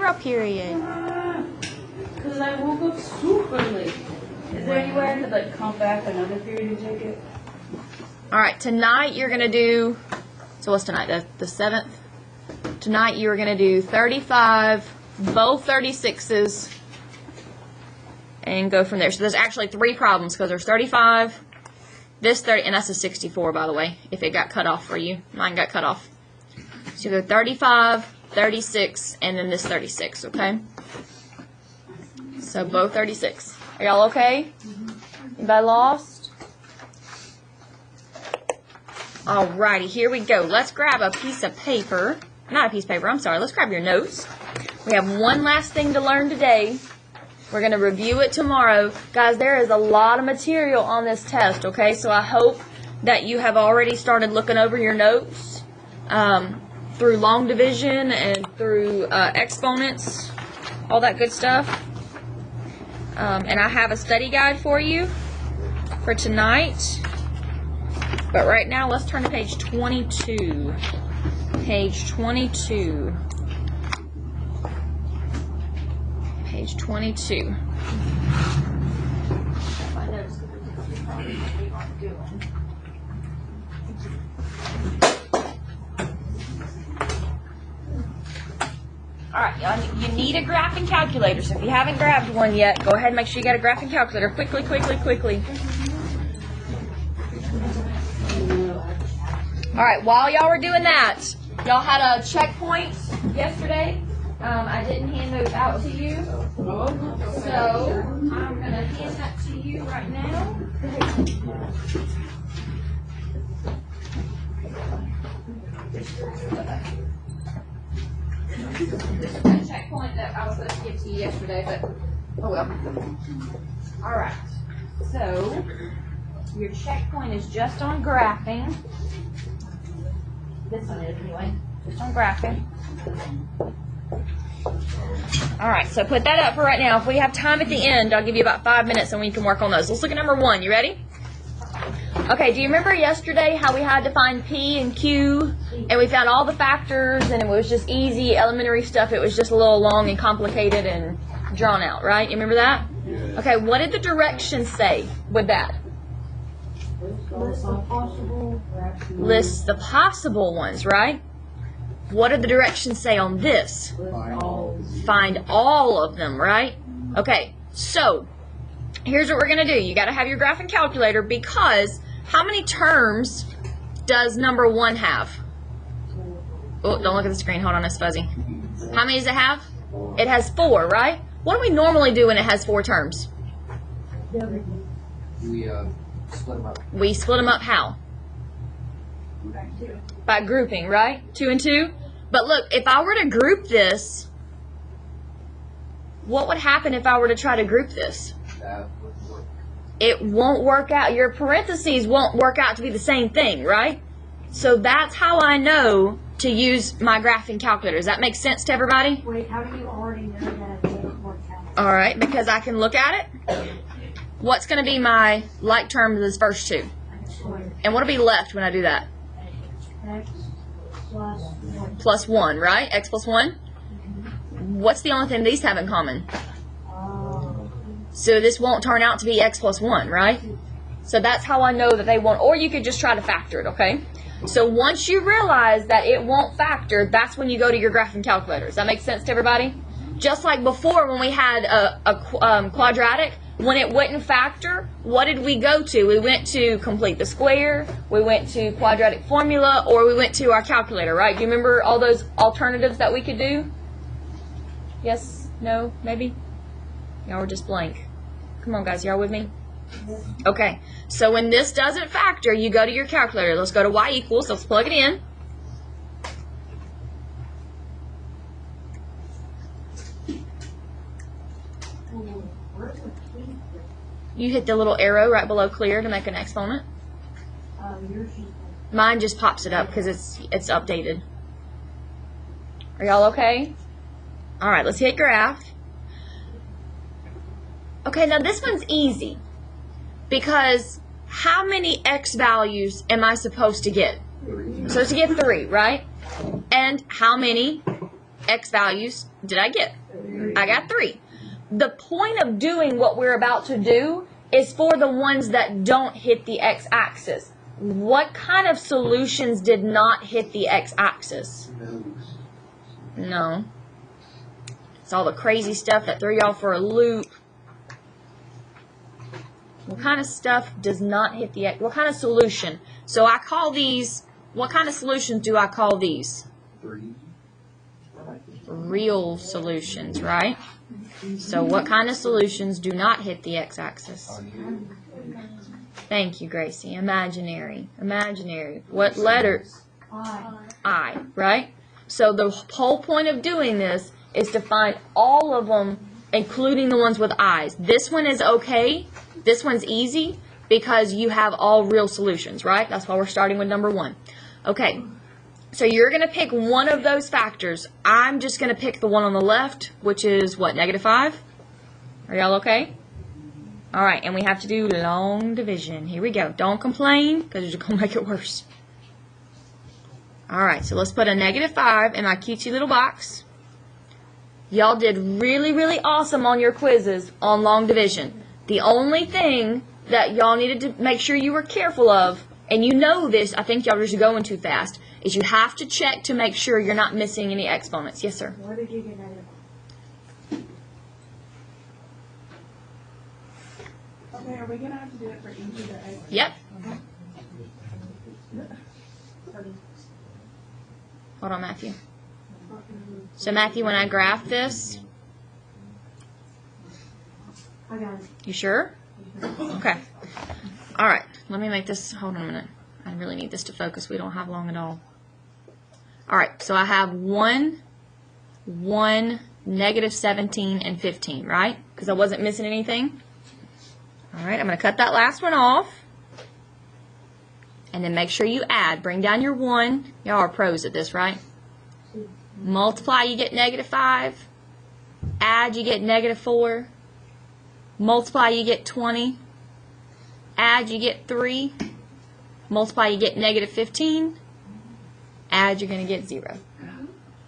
a period? Because I woke up super late. Is there anywhere I could like come back another period and take it? Alright, tonight you're going to do, so what's tonight, the 7th? Tonight you're going to do 35, both 36s, and go from there. So there's actually 3 problems because there's 35, this 30, and that's a 64 by the way, if it got cut off for you. Mine got cut off. So you go 35, 36, and then this 36, okay? So both 36. Are y'all okay? Anybody lost? Alrighty, here we go. Let's grab a piece of paper. Not a piece of paper, I'm sorry. Let's grab your notes. We have one last thing to learn today. We're going to review it tomorrow. Guys, there is a lot of material on this test, okay? So I hope that you have already started looking over your notes through long division and through exponents, all that good stuff. And I have a study guide for you for tonight. But right now, let's turn to page 22. Page 22. Page 22. Alright, y'all, you need a graphing calculator. So if you haven't grabbed one yet, go ahead and make sure you got a graphing calculator. Quickly, quickly, quickly. Alright, while y'all were doing that, y'all had a checkpoint yesterday. I didn't hand those out to you. So I'm going to hand that to you right now. This is the checkpoint that I was supposed to give to you yesterday, but oh well. Alright, so your checkpoint is just on graphing. This one is anyway, just on graphing. Alright, so put that up for right now. If we have time at the end, I'll give you about 5 minutes and we can work on those. Let's look at number 1. You ready? Okay, do you remember yesterday how we had to find P and Q and we found all the factors and it was just easy, elementary stuff. It was just a little long and complicated and drawn out, right? You remember that? Yeah. Okay, what did the directions say with that? List the possible ones, right? What did the directions say on this? Find all of them, right? Okay, so here's what we're going to do. You got to have your graphing calculator because how many terms does number 1 have? Oh, don't look at the screen. Hold on, it's fuzzy. How many does it have? It has 4, right? What do we normally do when it has 4 terms? We split them up. We split them up how? By grouping, right? 2 and 2. But look, if I were to group this, what would happen if I were to try to group this? It won't work out. Your parentheses won't work out to be the same thing, right? So that's how I know to use my graphing calculator. Does that make sense to everybody? Wait, how do you already know that it won't work out? All right, because I can look at it. What's going to be my like term of this first 2? And what will be left when I do that? X plus 1. Plus 1, right? X plus 1? What's the only thing these have in common? So this won't turn out to be X plus 1, right? So that's how I know that they won't. Or you could just try to factor it, okay? So once you realize that it won't factor, that's when you go to your graphing calculator. Does that make sense to everybody? Just like before when we had a quadratic, when it wouldn't factor, what did we go to? We went to complete the square, we went to quadratic formula, or we went to our calculator, right? Do you remember all those alternatives that we could do? Yes? No? Maybe? Y'all were just blank. Come on, guys. Y'all with me? Okay. So when this doesn't factor, you go to your calculator. Let's go to y equals. Let's plug it in. You hit the little arrow right below clear to make an exponent. Mine just pops it up because it's updated. Are y'all okay? All right, let's hit graph. Okay, now this one's easy because how many x values am I supposed to get? I'm supposed to get 3, right? And how many x values did I get? I got 3. The point of doing what we're about to do is for the ones that don't hit the x-axis. What kind of solutions did not hit the x-axis? No. It's all the crazy stuff that threw y'all for a loop. What kind of stuff does not hit the x? What kind of solution? So I call these, what kind of solutions do I call these? Real solutions, right? So what kind of solutions do not hit the x-axis? Thank you, Gracie. Imaginary. Imaginary. What letter? I, right? So the whole point of doing this is to find all of them, including the ones with eyes. This one is okay. This one's easy because you have all real solutions, right? That's why we're starting with number 1. Okay. So you're going to pick one of those factors. I'm just going to pick the one on the left, which is what, -5? Are y'all okay? All right, and we have to do long division. Here we go. Don't complain, because you're going to make it worse. All right, so let's put a -5 in my cutesy little box. Y'all did really, really awesome on your quizzes on long division. The only thing that y'all needed to make sure you were careful of, and you know this, I think y'all are just going too fast, is you have to check to make sure you're not missing any exponents. Yes, sir? Where did you get -5? Okay, are we going to have to do it for each of the x? Yep. Hold on, Matthew. So, Matthew, when I graph this, I got it. you sure? Okay. All right. Let me make this. Hold on a minute. I really need this to focus. We don't have long at all. All right. So I have 1, 1, -17, and 15, right? Because I wasn't missing anything. All right. I'm going to cut that last one off. And then make sure you add. Bring down your 1. Y'all are pros at this, right? Multiply, you get -5. Add, you get -4. Multiply, you get 20. Add, you get 3. Multiply, you get -15. Add, you're going to get 0.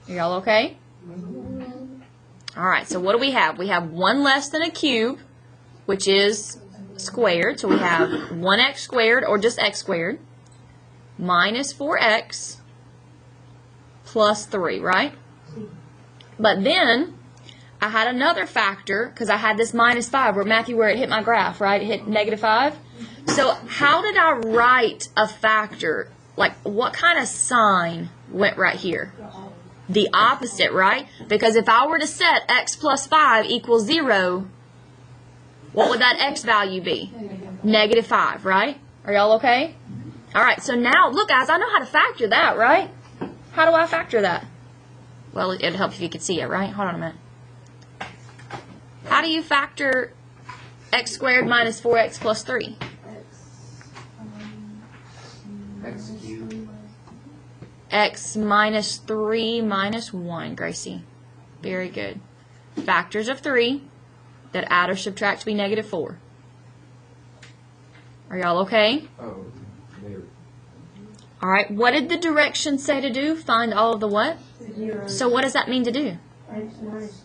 Are y'all okay? All right, so what do we have? We have 1 less than a cube, which is squared. So we have 1x squared, or just x squared, minus 4x plus 3, right? But then I had another factor, because I had this -5, where Matthew, where it hit my graph, right? It hit -5. So how did I write a factor? Like, what kind of sign went right here? The opposite, right? Because if I were to set x plus 5 equals 0, what would that x value be? -5, right? Are y'all okay? All right, so now, look, guys, I know how to factor that, right? How do I factor that? Well, it'd help if you could see it, right? Hold on a minute. How do you factor x squared minus 4x plus 3? X cubed. X minus 3 minus 1, Gracie. Very good. Factors of 3 that add or subtract to be -4. Are y'all okay? Oh, there. All right, what did the directions say to do? Find all of the what? 0. So what does that mean to do? X minus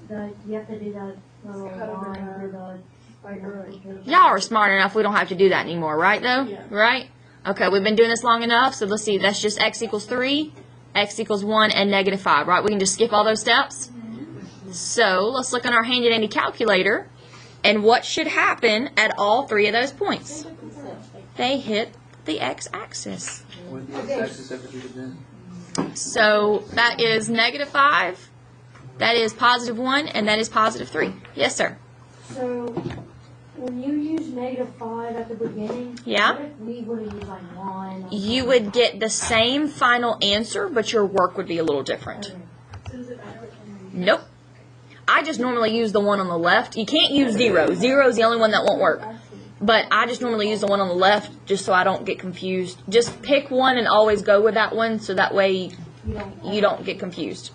you have to do that little line for the multiplication. Y'all are smart enough we don't have to do that anymore, right though? Yeah. Right? Okay, we've been doing this long enough, so let's see, that's just x equals 3, x equals 1, and -5, right? We can just skip all those steps? So let's look on our handy dandy calculator, and what should happen at all 3 of those points? They hit the x-axis. What the x-axis ever do then? So that is -5, that is +1, and that is +3. Yes, sir. So when you use -5 at the beginning, Yeah. what if we would have used like 1? You would get the same final answer, but your work would be a little different. Nope. I just normally use the one on the left. You can't use 0. 0 is the only one that won't work. But I just normally use the one on the left just so I don't get confused. Just pick one and always go with that one so that way you don't get confused.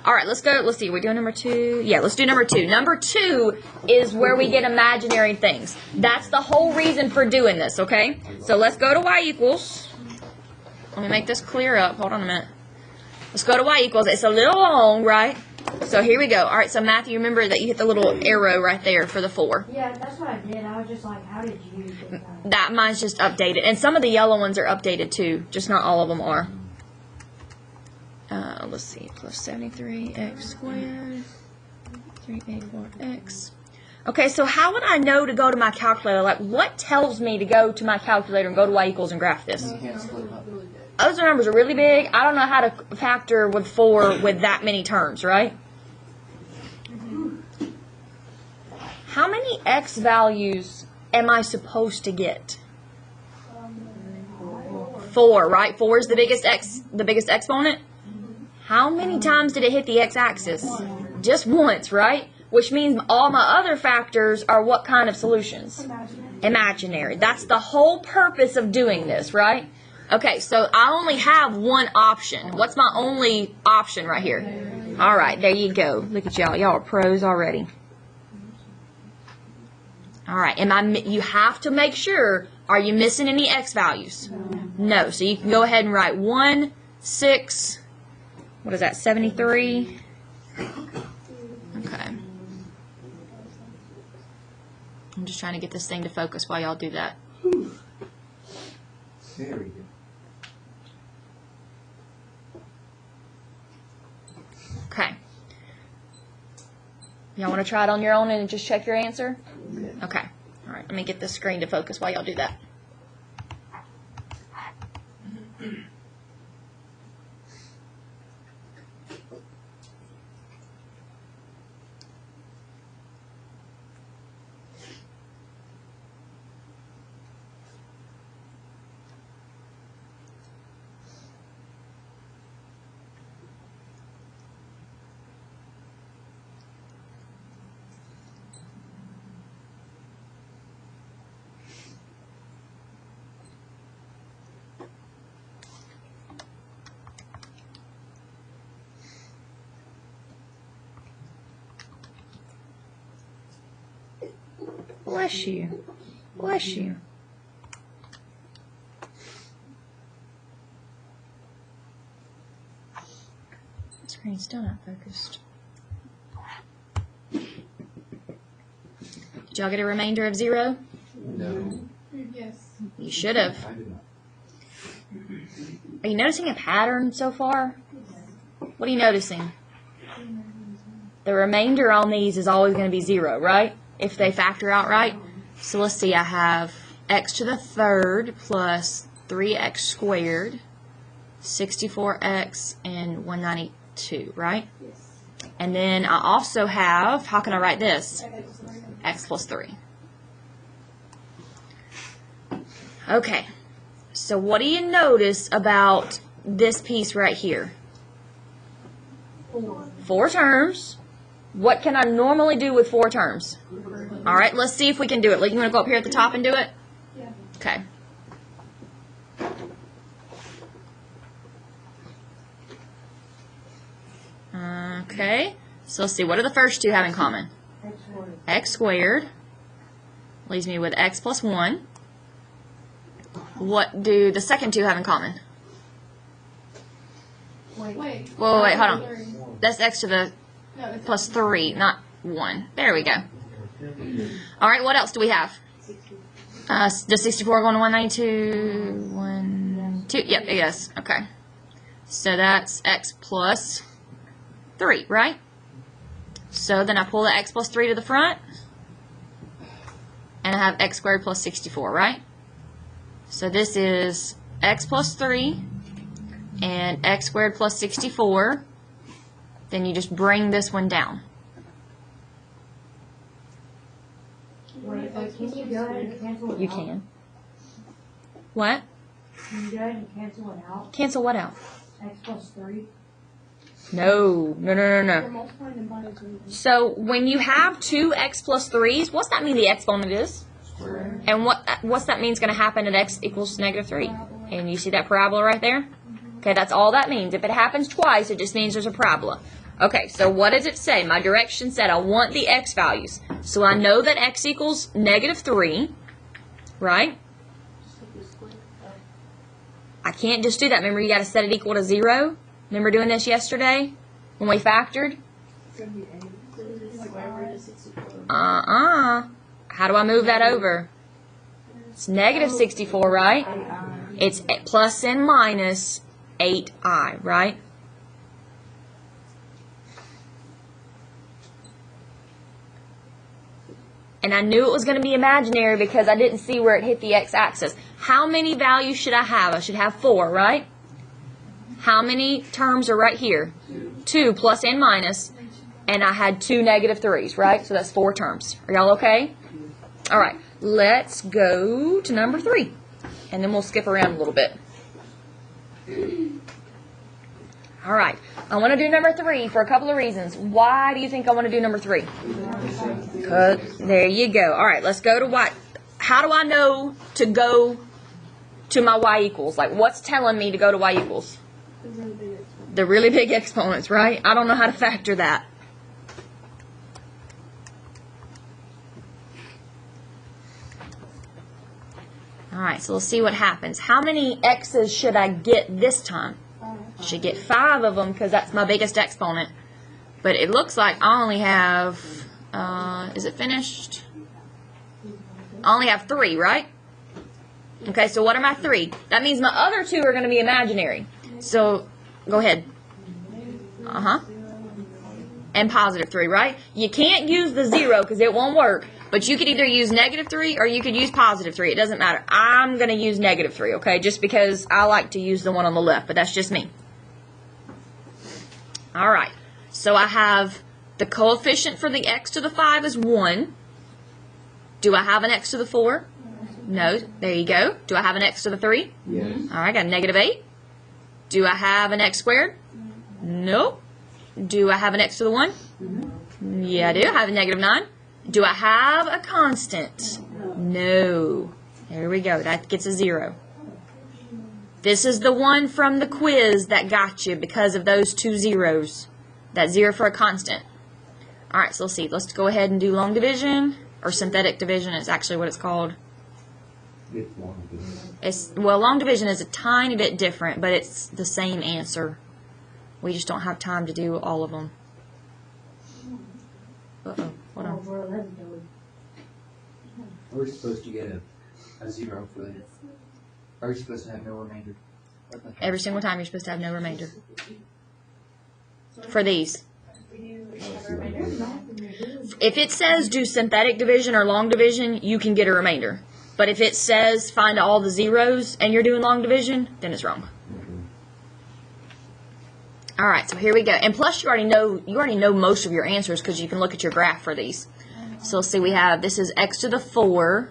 All right, let's go. Let's see. We're doing number 2. Yeah, let's do number 2. Number 2 is where we get imaginary things. That's the whole reason for doing this, okay? So let's go to y equals. Let me make this clear up. Hold on a minute. Let's go to y equals. It's a little long, right? So here we go. All right, so Matthew, remember that you hit the little arrow right there for the 4. Yeah, that's what I did. I was just like, how did you get that? That mine's just updated. And some of the yellow ones are updated too, just not all of them are. Let's see, plus 73x squared, 384x. Okay, so how would I know to go to my calculator? Like, what tells me to go to my calculator and go to y equals and graph this? You can't split up. Those numbers are really big. I don't know how to factor with 4 with that many terms, right? How many x values am I supposed to get? 4, right? 4 is the biggest exponent. How many times did it hit the x-axis? Just once, right? Which means all my other factors are what kind of solutions? Imaginary. That's the whole purpose of doing this, right? Okay, so I only have one option. What's my only option right here? All right, there you go. Look at y'all. Y'all are pros already. All right, you have to make sure, are you missing any x values? No, so you can go ahead and write 1, 6, what is that, 73? Okay. I'm just trying to get this thing to focus while y'all do that. There we go. Okay. Y'all want to try it on your own and just check your answer? Okay. All right, let me get this screen to focus while y'all do that. Bless you. Bless you. The screen's still not focused. Did y'all get a remainder of 0? No. Yes. You should have. I did not. Are you noticing a pattern so far? What are you noticing? The remainder on these is always going to be 0, right? If they factor out right. So let's see, I have x to the 3rd plus 3x squared, 64x, and 192, right? Yes. And then I also have, how can I write this? X plus 3. Okay, so what do you notice about this piece right here? 4 terms. What can I normally do with 4 terms? All right, let's see if we can do it. Like, you want to go up here at the top and do it? Yeah. Okay. Okay, so let's see. What do the first 2 have in common? X squared leaves me with x plus 1. What do the second 2 have in common? Wait. Wait, hold on. That's x to the plus 3, not 1. There we go. All right, what else do we have? Does 64 go into 192? 1, 2. Yep, it does. Okay. So that's x plus 3, right? So then I pull the x plus 3 to the front, and I have x squared plus 64, right? So this is x plus 3 and x squared plus 64. Then you just bring this one down. Wait, can you go ahead and cancel it You out? can. What? Can you go ahead and cancel it out? Cancel what out? X plus 3? No. We're multiplying them by 2. So when you have 2x plus 3s, what's that mean the exponent is? Square. And what's that mean is going to happen at x equals negative 3? And you see that parabola right there? Okay, that's all that means. If it happens twice, it just means there's a parabola. Okay, so what does it say? My direction said I want the x values. So I know that x equals negative 3, right? I can't just do that. Remember, you got to set it equal to 0? Remember doing this yesterday when we factored? Square root of 64. How do I move that over? It's negative 64, right? It's plus and minus 8i, right? And I knew it was going to be imaginary because I didn't see where it hit the x-axis. How many values should I have? I should have 4, right? How many terms are right here? 2 plus and minus. And I had 2 negative 3's, right? So that's 4 terms. Are y'all okay? All right. Let's go to number 3. And then we'll skip around a little bit. All right. I want to do number 3 for a couple of reasons. Why do you think I want to do number 3? There you go. All right. Let's go to what? How do I know to go to my y equals? Like, what's telling me to go to y equals? The really big exponents, right? I don't know how to factor that. All right, so let's see what happens. How many x's should I get this time? I should get 5 of them because that's my biggest exponent. But it looks like I only have, is it finished? I only have 3, right? Okay, so what are my 3? That means my other 2 are going to be imaginary. So, go ahead. And positive 3, right? You can't use the 0 because it won't work. But you could either use negative 3 or you could use positive 3. It doesn't matter. I'm going to use negative 3, okay? Just because I like to use the one on the left, but that's just me. All right. So I have the coefficient for the x to the 5 is 1. Do I have an x to the 4? No. There you go. Do I have an x to the 3? Yes. All right, I got a negative 8. Do I have an x squared? Nope. Do I have an x to the 1? Yeah, I do. I have a negative 9. Do I have a constant? No. There we go. That gets a 0. This is the one from the quiz that got you because of those 2 zeros. That 0 for a constant. All right, so let's see. Let's go ahead and do long division or synthetic division. It's actually what it's called. It's long division. Well, long division is a tiny bit different, but it's the same answer. We just don't have time to do all of them. Uh-oh. Hold on. We're supposed to get a 0 for it. Are we supposed to have no remainder? Every single time you're supposed to have no remainder. For these. If it says do synthetic division or long division, you can get a remainder. But if it says find all the zeros and you're doing long division, then it's wrong. All right, so here we go. And plus you already know most of your answers because you can look at your graph for these. So let's see, we have, this is x to the 4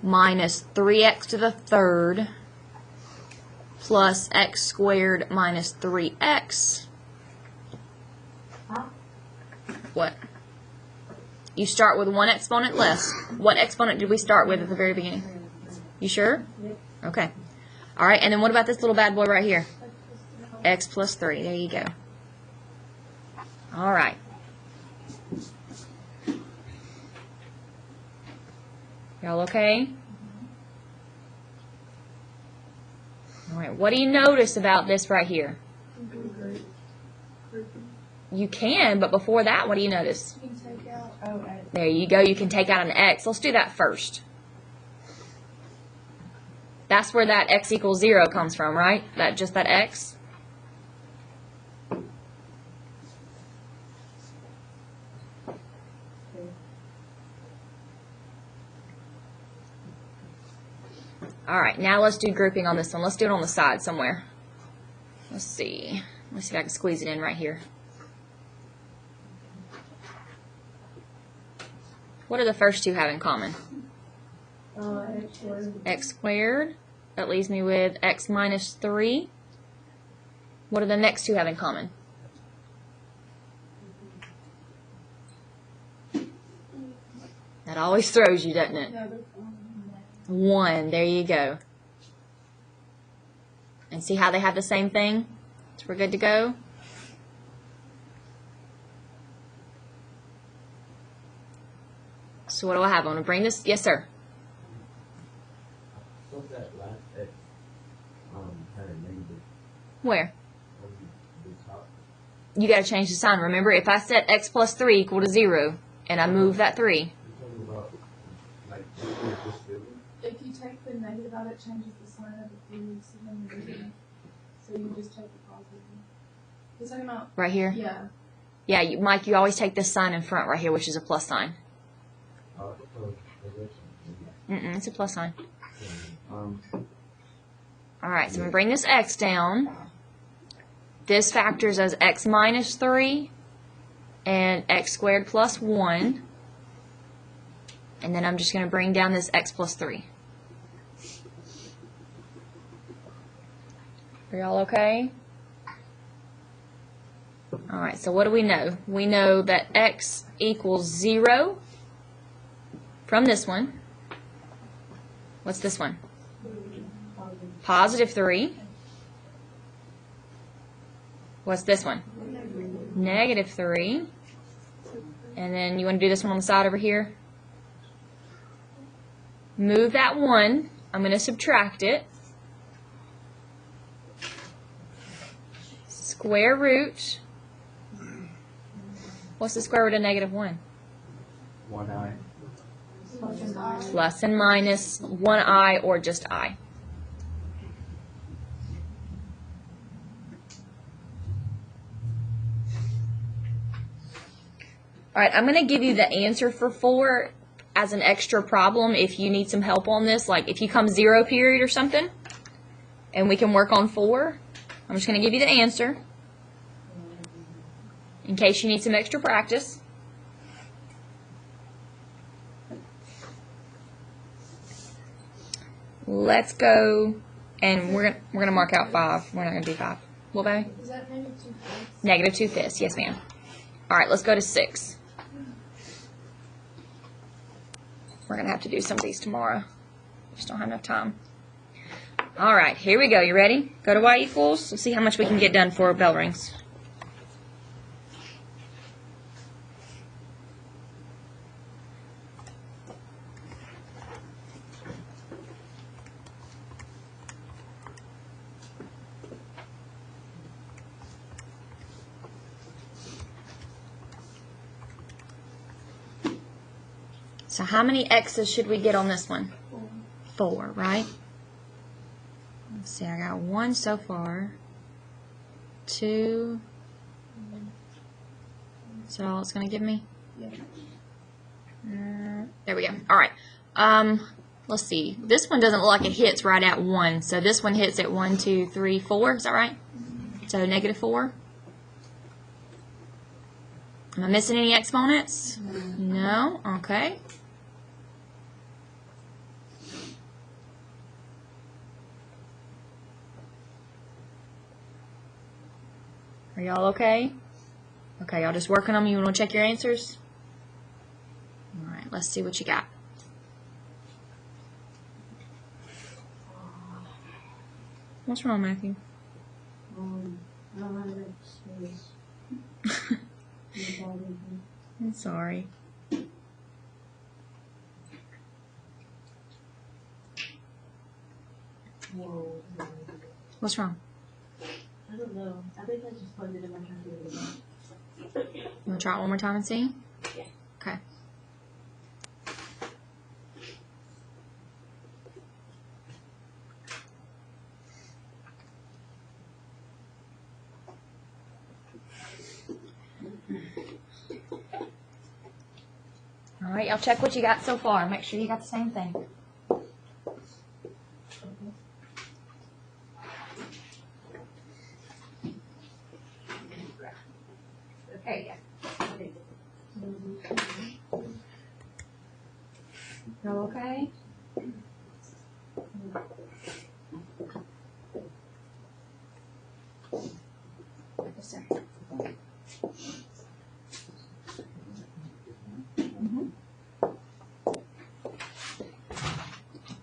minus 3x to the 3rd plus x squared minus 3x. What? You start with one exponent less. What exponent did we start with at the very beginning? You sure? Okay. All right, and then what about this little bad boy right here? X plus 3. There you go. All right. Y'all okay? All right. What do you notice about this right here? You can, but before that, what do you notice? There you go. You can take out an x. Let's do that first. That's where that x equals 0 comes from, right? Just that x. All right, now let's do grouping on this one. Let's do it on the side somewhere. Let's see. Let's see if I can squeeze it in right here. What do the first 2 have in common? X squared. X squared. That leaves me with x minus 3. What do the next 2 have in common? That always throws you, doesn't it? 1. There you go. And see how they have the same thing? So we're good to go? So what do I have? I'm going to bring this. Yes, sir. What's that last X had a negative Where? on the top? you got to change the sign. Remember, if I set x plus 3 equal to 0, and I move that 3, If you take the negative out, it changes the sign of the 3, so you just take the positive. You're talking about? right here? Yeah. Yeah, Mike, you always take this sign in front right here, which is a plus sign. It's a plus sign. Alright, so I'm going to bring this x down. This factors as x minus 3 and x squared plus 1. And then I'm just going to bring down this x plus 3. Are y'all okay? Alright, so what do we know? We know that x equals 0 from this one. What's this one? Positive 3. What's this one? Negative 3. And then you want to do this one on the side over here? Move that 1. I'm going to subtract it. Square root. What's the square root of negative 1? 1i. Plus and minus 1i or just I. Alright, I'm going to give you the answer for 4 as an extra problem if you need some help on this. Like if you come 0 period or something, and we can work on 4. I'm just going to give you the answer in case you need some extra practice. Let's go, and we're gonna mark out 5. We're not gonna do 5. What, baby? Is that negative 2/5? Negative 2/5. Yes, ma'am. All right, let's go to 6. We're gonna have to do some of these tomorrow. Just don't have enough time. All right, here we go. You ready? Go to y equals. Let's see how much we can get done for bell rings. So how many x's should we get on this one? 4, right? Let's see, I got 1 so far. 2. Is that all it's going to give me? Yeah. There we go. All right. Let's see. This one doesn't look like it hits right at 1. So this one hits at 1, 2, 3, 4. Is that right? So negative 4. Am I missing any exponents? No? Okay. Are y'all okay? Okay, y'all just working on them. You want to check your answers? Alright, let's see what you got. What's wrong, Matthew? I don't have enough space. I'm sorry. Whoa. What's wrong? I don't know. I think I just plugged it in my computer. You want to try it one more time and see? Yeah. Okay. All right, y'all check what you got so far. Make sure you got the same thing. Okay, y'all okay? Yes, sir.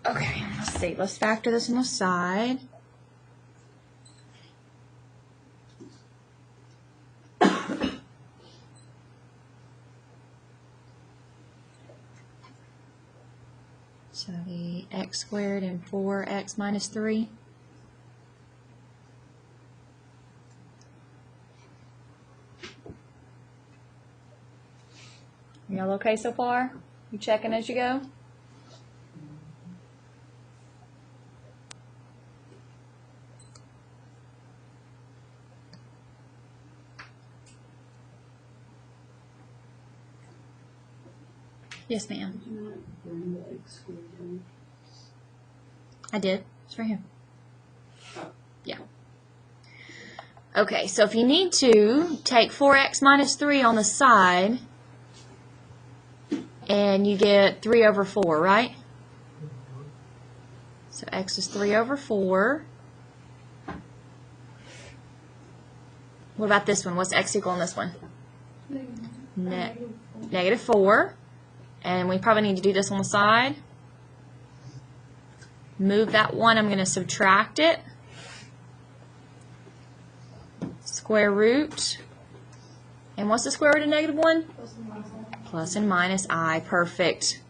Okay, let's see. Let's factor this on the side. So the x squared and 4x minus 3. Y'all okay so far? You checking as you go? Yes, ma'am. Did you not bring the x squared in? I did. It's right here. Oh. Yeah. Okay, so if you need to, take 4x minus 3 on the side, and you get 3 over 4, right? So x is 3 over 4. What about this one? What's x equal in this one? Negative 4. And we probably need to do this on the side. Move that 1. I'm going to subtract it. Square root. And what's the square root of negative 1? Plus and minus I. Perfect.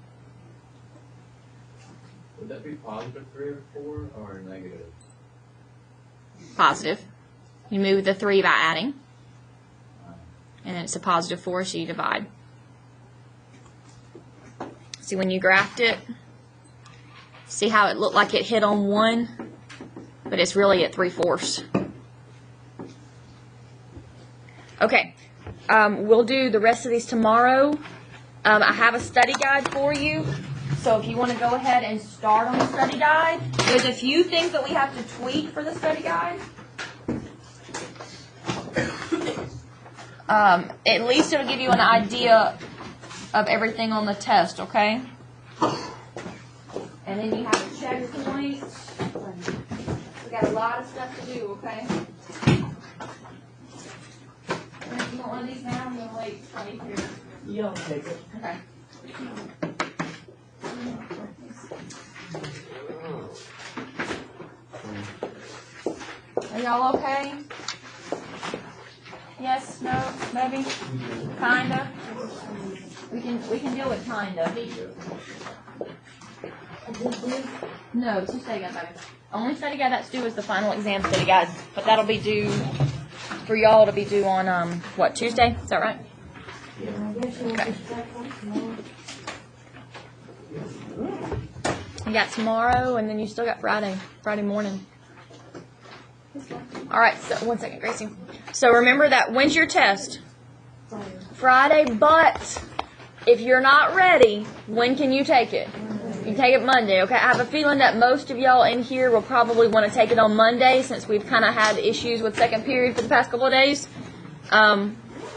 Would that be positive 3 over 4 or negative? Positive. You move the 3 by adding. And then it's a positive 4, so you divide. See when you graphed it? See how it looked like it hit on 1? But it's really at 3/4. Okay. We'll do the rest of these tomorrow. I have a study guide for you. So if you want to go ahead and start on the study guide, there's a few things that we have to tweak for the study guide. At least it'll give you an idea of everything on the test, okay? And then you have a checkpoint. We got a lot of stuff to do, okay? You want one of these now? I'm going to wait. Yeah, I'll take it. Okay. Are y'all okay? Yes, no, maybe, kinda. We can deal with kinda. No, 2 study guides. Only study guide that's due is the final exam study guide, but that'll be due for y'all to be due on what, Tuesday? Is that right? Okay. You got tomorrow, and then you still got Friday morning. All right, so 1 second, Gracie. So remember that when's your test? Friday, but if you're not ready, when can you take it? You take it Monday, okay? I have a feeling that most of y'all in here will probably want to take it on Monday since we've kind of had issues with second period for the past couple of days.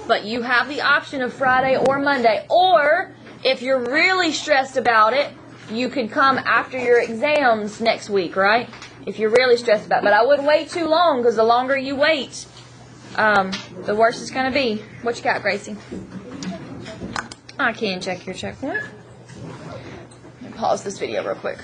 But you have the option of Friday or Monday. Or if you're really stressed about it, you could come after your exams next week, right? If you're really stressed about it. But I wouldn't wait too long because the longer you wait, the worse it's going to be. What you got, Gracie? I can check your checkpoint. Let me pause this video real quick.